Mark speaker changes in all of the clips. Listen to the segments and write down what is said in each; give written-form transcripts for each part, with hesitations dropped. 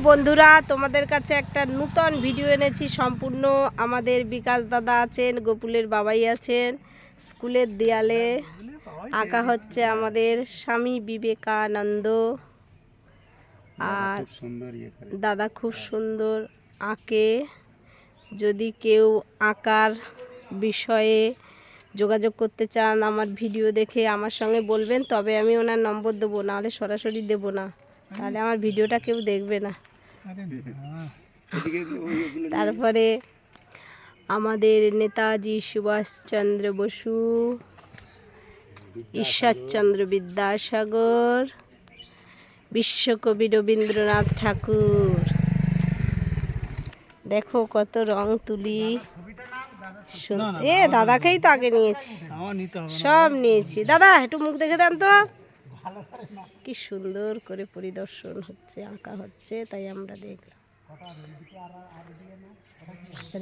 Speaker 1: বন্ধুরা, তোমাদের কাছে একটা নতুন ভিডিও এনেছি। সম্পূর্ণ আমাদের বিকাশ দাদা আছেন, গোপুলের বাবাই আছেন। স্কুলের দেয়ালে আঁকা হচ্ছে আমাদের স্বামী বিবেকানন্দ। আর দাদা খুব সুন্দর আঁকে। যদি কেউ আঁকার বিষয়ে যোগাযোগ করতে চান, আমার ভিডিও দেখে আমার সঙ্গে বলবেন, তবে আমি ওনার নম্বর দেবো, নাহলে সরাসরি দেবো না, তাহলে আমার ভিডিওটা কেউ দেখবে না। তারপরে আমাদের নেতাজি সুভাষচন্দ্র বসু, ঈশ্বরচন্দ্র বিদ্যাসাগর, বিশ্বকবি রবীন্দ্রনাথ ঠাকুর। দেখো কত রং তুলি। দাদাকেই তো আগে নিয়েছি, সব নিয়েছি। দাদা একটু মুখ দেখে দেন তো, কি সুন্দর করে পরিদর্শন হচ্ছে, আঁকা হচ্ছে, তাই আমরা দেখলাম।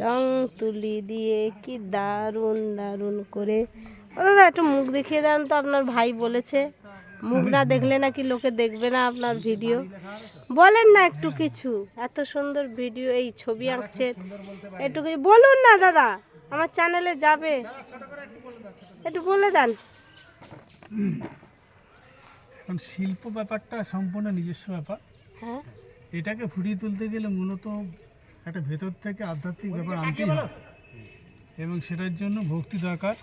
Speaker 1: রং তুলি দিয়ে কি দারুণ দারুণ করে। দাদা একটু মুখ দেখিয়ে দেন তো, আপনার ভাই বলেছে মুখ না দেখলে নাকি লোকে দেখবে না আপনার ভিডিও। বলেন না একটু কিছু, এত সুন্দর ভিডিও, এই ছবি আঁকছেন, একটু বলুন না দাদা, আমার চ্যানেলে যাবে, একটু বলে দেন।
Speaker 2: কারণ শিল্প ব্যাপারটা সম্পূর্ণ নিজস্ব ব্যাপার।
Speaker 1: হ্যাঁ,
Speaker 2: এটাকে ফুটিয়ে তুলতে গেলে মূলত একটা ভেতর থেকে আধ্যাত্মিক ব্যাপার আনতেই হবে, এবং সেটার জন্য ভক্তি দরকার।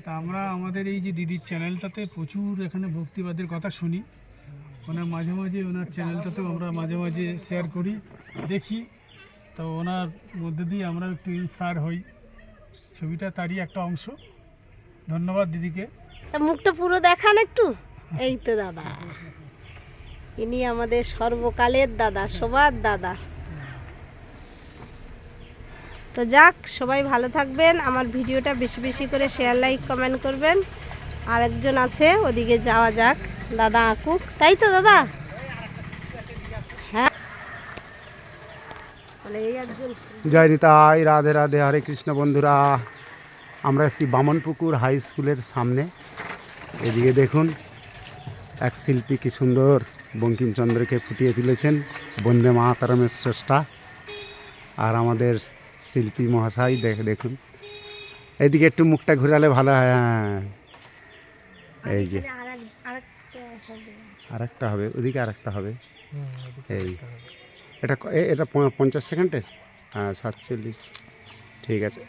Speaker 2: তা আমরা আমাদের এই যে দিদির চ্যানেলটাতে প্রচুর এখানে ভক্তিবাদের কথা শুনি। ওনার মাঝে মাঝে ওনার চ্যানেলটাতেও আমরা মাঝে মাঝে শেয়ার করি, দেখি। তো ওনার মধ্যে দিয়ে আমরা একটু ইন্সপায়ার হই। ছবিটা তারই একটা অংশ। ধন্যবাদ দিদিকে।
Speaker 1: তা মুখটা পুরো দেখান একটু। এই তো দাদা, ইনি আমাদের সর্বকালের দাদা, সবার দাদা। তো যাক, সবাই ভালো থাকবেন। আমার ভিডিওটা বেশি বেশি করে শেয়ার, লাইক, কমেন্ট করবেন। আরেকজন আছে, ওদিকে যাওয়া যাক, দাদা আঁকুক, তাই তো দাদা? হ্যাঁ, এই একজন।
Speaker 3: জয় নিতাই, রাধে রাধে, হরে কৃষ্ণ। বন্ধুরা, আমরা এসেছি বামনপুকুর হাই স্কুলের সামনে। এদিকে দেখুন, এক শিল্পী কি সুন্দর বঙ্কিমচন্দ্রকে ফুটিয়ে তুলেছেন, বন্দে মাতরমের স্রষ্টা। আর আমাদের শিল্পী মহাশয় দেখুন, এইদিকে একটু মুখটা ঘুরালে ভালো হয়। হ্যাঁ, এই যে আরেকটা হবে, ওদিকে আরেকটা হবে। এই এটা 50 সেকেন্ডের, হ্যাঁ 47, ঠিক আছে।